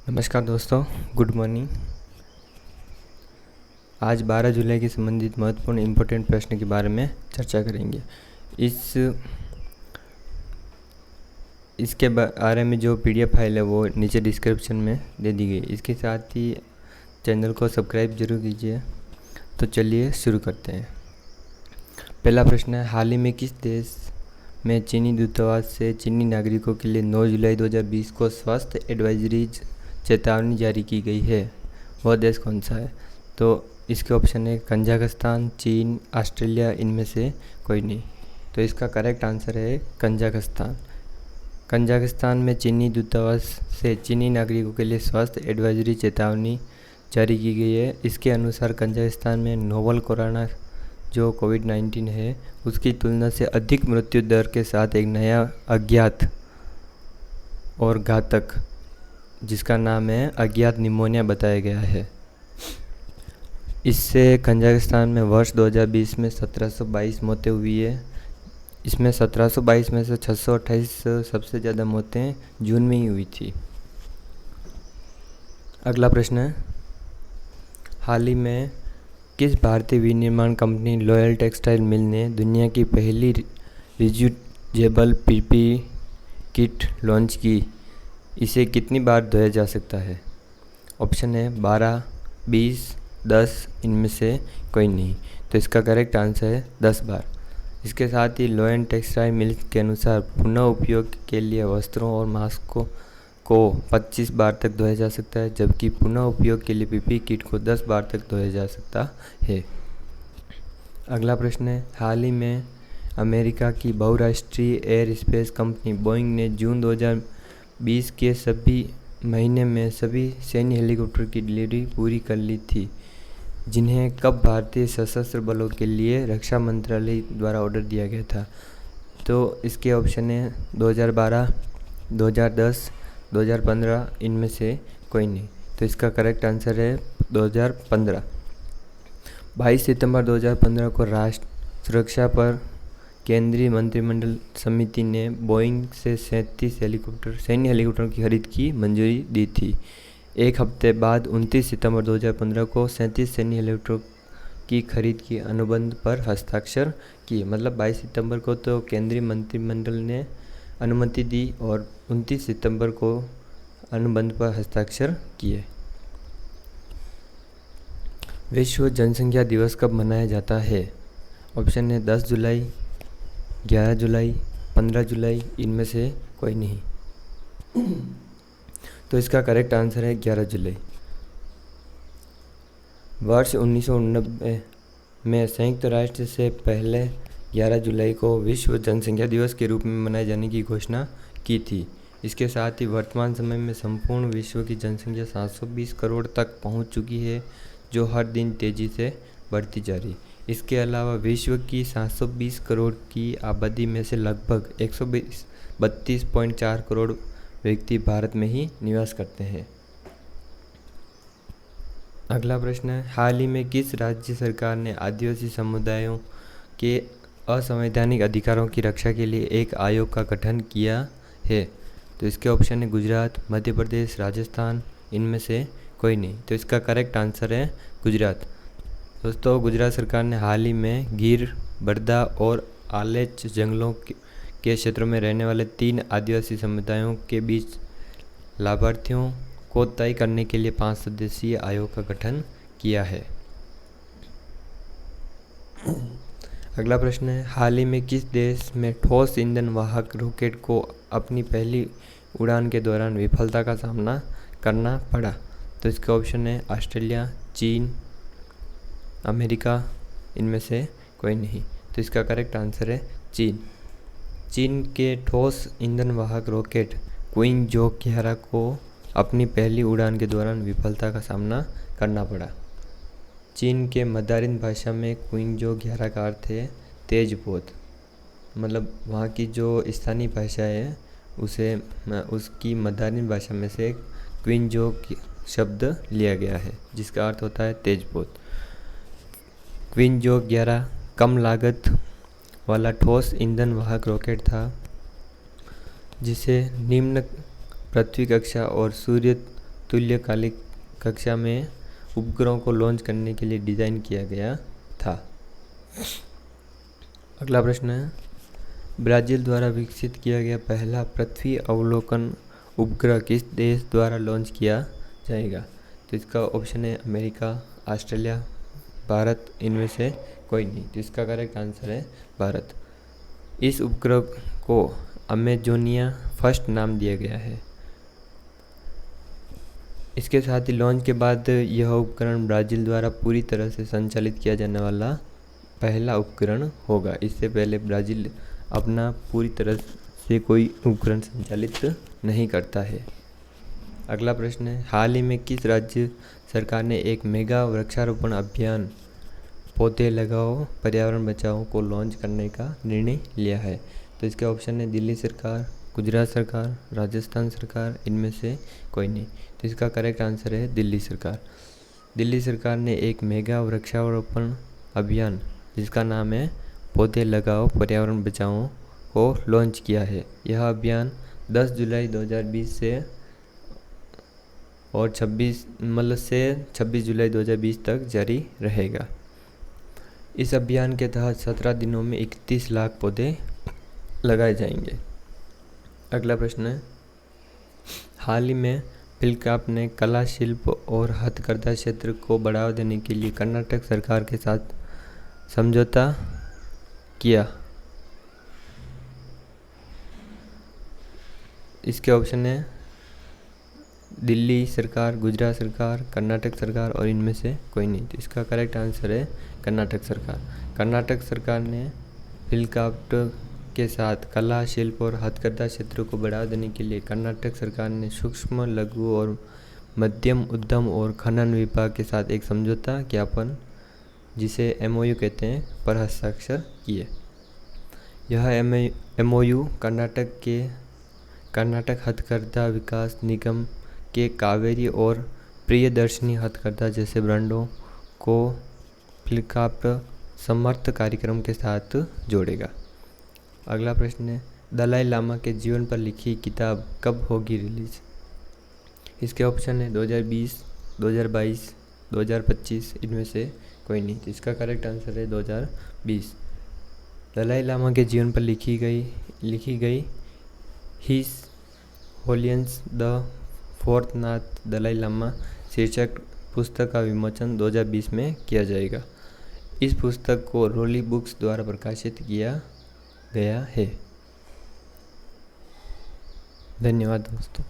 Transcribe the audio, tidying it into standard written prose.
नमस्कार दोस्तों, good morning. आज 12 जुलाई के संबंधित महत्वपूर्ण इम्पोर्टेंट प्रश्न के बारे में चर्चा करेंगे। इसके बारे में जो पीडीएफ फाइल है वो नीचे डिस्क्रिप्शन में दे दी गई। इसके साथ ही चैनल को सब्सक्राइब जरूर कीजिए। तो चलिए शुरू करते हैं। पहला प्रश्न है, हाल ही में किस देश में चीनी दूतावास से चीनी नागरिकों के लिए 9 जुलाई 2020 को स्वास्थ्य एडवाइजरी चेतावनी जारी की गई है? वह देश कौन सा है? तो इसके ऑप्शन है कजाकिस्तान, चीन, ऑस्ट्रेलिया, इनमें से कोई नहीं। तो इसका करेक्ट आंसर है कजाकिस्तान। कजाकिस्तान में चीनी दूतावास से चीनी नागरिकों के लिए स्वास्थ्य एडवाइजरी चेतावनी जारी की गई है। इसके अनुसार कजाकिस्तान में नोवल कोरोना जो कोविड-19 है उसकी तुलना से अधिक मृत्यु दर के साथ एक नया अज्ञात और घातक, जिसका नाम है अज्ञात निमोनिया, बताया गया है। इससे कजाकिस्तान में वर्ष 2020 में 1722 मौतें हुई है। इसमें 1722 में से 628 सबसे ज़्यादा मौतें जून में ही हुई थी। अगला प्रश्न है, हाल ही में किस भारतीय विनिर्माण कंपनी लॉयल टेक्सटाइल मिल ने दुनिया की पहली रियूजेबल पीपी किट लॉन्च की? इसे कितनी बार धोया जा सकता है? ऑप्शन है 12, 20, 10, इनमें से कोई नहीं। तो इसका करेक्ट आंसर है 10 बार। इसके साथ ही लॉयन टेक्सटाइल मिल के अनुसार पुनः उपयोग के लिए वस्त्रों और मास्कों को 25 बार तक धोया जा सकता है, जबकि पुनः उपयोग के लिए पीपी किट को 10 बार तक धोया जा सकता है। अगला प्रश्न है, हाल ही में अमेरिका की बहुराष्ट्रीय एयर स्पेस कंपनी बोइंग ने जून 2020 के सभी महीने में सभी सैन्य हेलीकॉप्टर की डिलीवरी पूरी कर ली थी, जिन्हें कब भारतीय सशस्त्र बलों के लिए रक्षा मंत्रालय द्वारा ऑर्डर दिया गया था? तो इसके ऑप्शन है 2012, 2010, 2015, इनमें से कोई नहीं। तो इसका करेक्ट आंसर है 2015। 22 सितंबर 2015 को राष्ट्र सुरक्षा पर केंद्रीय मंत्रिमंडल समिति ने बोइंग से 37 सैन्य हेलीकॉप्टर की खरीद की मंजूरी दी थी। एक हफ्ते बाद 29 सितंबर 2015 को 37 सैन्य हेलीकॉप्टर की खरीद की अनुबंध पर हस्ताक्षर किए। मतलब 22 सितंबर को तो केंद्रीय मंत्रिमंडल ने अनुमति दी और 29 सितंबर को अनुबंध पर हस्ताक्षर किए। विश्व जनसंख्या दिवस कब मनाया जाता है? ऑप्शन है 10 जुलाई, 11 जुलाई, 15 जुलाई, इनमें से कोई नहीं। तो इसका करेक्ट आंसर है 11 जुलाई। वर्ष 1989 में संयुक्त राष्ट्र से पहले 11 जुलाई को विश्व जनसंख्या दिवस के रूप में मनाए जाने की घोषणा की थी। इसके साथ ही वर्तमान समय में संपूर्ण विश्व की जनसंख्या 720 करोड़ तक पहुंच चुकी है, जो हर दिन तेज़ी से बढ़ती जा रही। इसके अलावा विश्व की 720 करोड़ की आबादी में से लगभग 132.4 करोड़ व्यक्ति भारत में ही निवास करते हैं। अगला प्रश्न है, हाल ही में किस राज्य सरकार ने आदिवासी समुदायों के असंवैधानिक अधिकारों की रक्षा के लिए एक आयोग का गठन किया है? तो इसके ऑप्शन है गुजरात, मध्य प्रदेश, राजस्थान, इनमें से कोई नहीं। तो इसका करेक्ट आंसर है गुजरात। दोस्तों, गुजरात सरकार ने हाल ही में गिर, बरदा और आलेच जंगलों के क्षेत्रों में रहने वाले 3 आदिवासी समुदायों के बीच लाभार्थियों को तय करने के लिए 5 सदस्यीय आयोग का गठन किया है। अगला प्रश्न है, हाल ही में किस देश में ठोस ईंधन वाहक रॉकेट को अपनी पहली उड़ान के दौरान विफलता का सामना करना पड़ा? तो इसके ऑप्शन है ऑस्ट्रेलिया, चीन, अमेरिका, इनमें से कोई नहीं। तो इसका करेक्ट आंसर है चीन। चीन के ठोस ईंधन वाहक रॉकेट क्विंगजो 11 को अपनी पहली उड़ान के दौरान विफलता का सामना करना पड़ा। चीन के मंदारिन भाषा में क्विंगजो 11 का अर्थ है तेज पोत। मतलब वहाँ की जो स्थानीय भाषा है उसकी मंदारिन भाषा में से क्विंगजो शब्द लिया गया है, जिसका अर्थ होता है तेज पोत। क्विंगजो 11 कम लागत वाला ठोस ईंधन वाहक रॉकेट था, जिसे निम्न पृथ्वी कक्षा और सूर्य तुल्यकालिक कक्षा में उपग्रहों को लॉन्च करने के लिए डिज़ाइन किया गया था। अगला प्रश्न है, ब्राज़ील द्वारा विकसित किया गया पहला पृथ्वी अवलोकन उपग्रह किस देश द्वारा लॉन्च किया जाएगा? तो इसका ऑप्शन है अमेरिका, ऑस्ट्रेलिया, भारत, इनमें से कोई नहीं। तो इसका करेक्ट आंसर है भारत। इस उपग्रह को अमेजोनिया फर्स्ट नाम दिया गया है। इसके साथ ही लॉन्च के बाद यह उपकरण ब्राज़ील द्वारा पूरी तरह से संचालित किया जाने वाला पहला उपकरण होगा। इससे पहले ब्राज़ील अपना पूरी तरह से कोई उपकरण संचालित नहीं करता है। अगला प्रश्न है, हाल ही में किस राज्य सरकार ने एक मेगा वृक्षारोपण अभियान पौधे लगाओ पर्यावरण बचाओ को लॉन्च करने का निर्णय लिया है? तो इसके ऑप्शन है दिल्ली सरकार, गुजरात सरकार, राजस्थान सरकार, इनमें से कोई नहीं। तो इसका करेक्ट आंसर है दिल्ली सरकार। दिल्ली सरकार ने एक मेगा वृक्षारोपण अभियान जिसका नाम है पौधे लगाओ पर्यावरण बचाओ को लॉन्च किया है। यह अभियान 10 जुलाई 2020 से और 26 जुलाई 2020 तक जारी रहेगा। इस अभियान के तहत 17 दिनों में 31 लाख पौधे लगाए जाएंगे। अगला प्रश्न है, हाल ही में फ्लिपकार्ट ने कला शिल्प और हथकरघा क्षेत्र को बढ़ावा देने के लिए कर्नाटक सरकार के साथ समझौता किया। इसके ऑप्शन है दिल्ली सरकार, गुजरात सरकार, कर्नाटक सरकार और इनमें से कोई नहीं। तो इसका करेक्ट आंसर है कर्नाटक सरकार। कर्नाटक सरकार ने फ्लिपकार्ट के साथ कला शिल्प और हथकरघा क्षेत्रों को बढ़ावा देने के लिए कर्नाटक सरकार ने सूक्ष्म, लघु और मध्यम उद्यम और खनन विभाग के साथ एक समझौता ज्ञापन जिसे MOU कहते हैं पर हस्ताक्षर किए। यह MOU कर्नाटक हथकरघा विकास निगम के कावेरी और प्रियदर्शनी हथकरघा जैसे ब्रांडों को फ्लिपकार्ट समर्थ कार्यक्रम के साथ जोड़ेगा। अगला प्रश्न है, दलाई लामा के जीवन पर लिखी किताब कब होगी रिलीज? इसके ऑप्शन है 2020, 2022, 2025, इनमें से कोई नहीं। तो इसका करेक्ट आंसर है 2020। दलाई लामा के जीवन पर लिखी गई हिज होलिनेस द फोर्थ नाथ दलाई लामा शीर्षक पुस्तक का विमोचन 2020 में किया जाएगा। इस पुस्तक को रोली बुक्स द्वारा प्रकाशित किया गया है। धन्यवाद दोस्तों।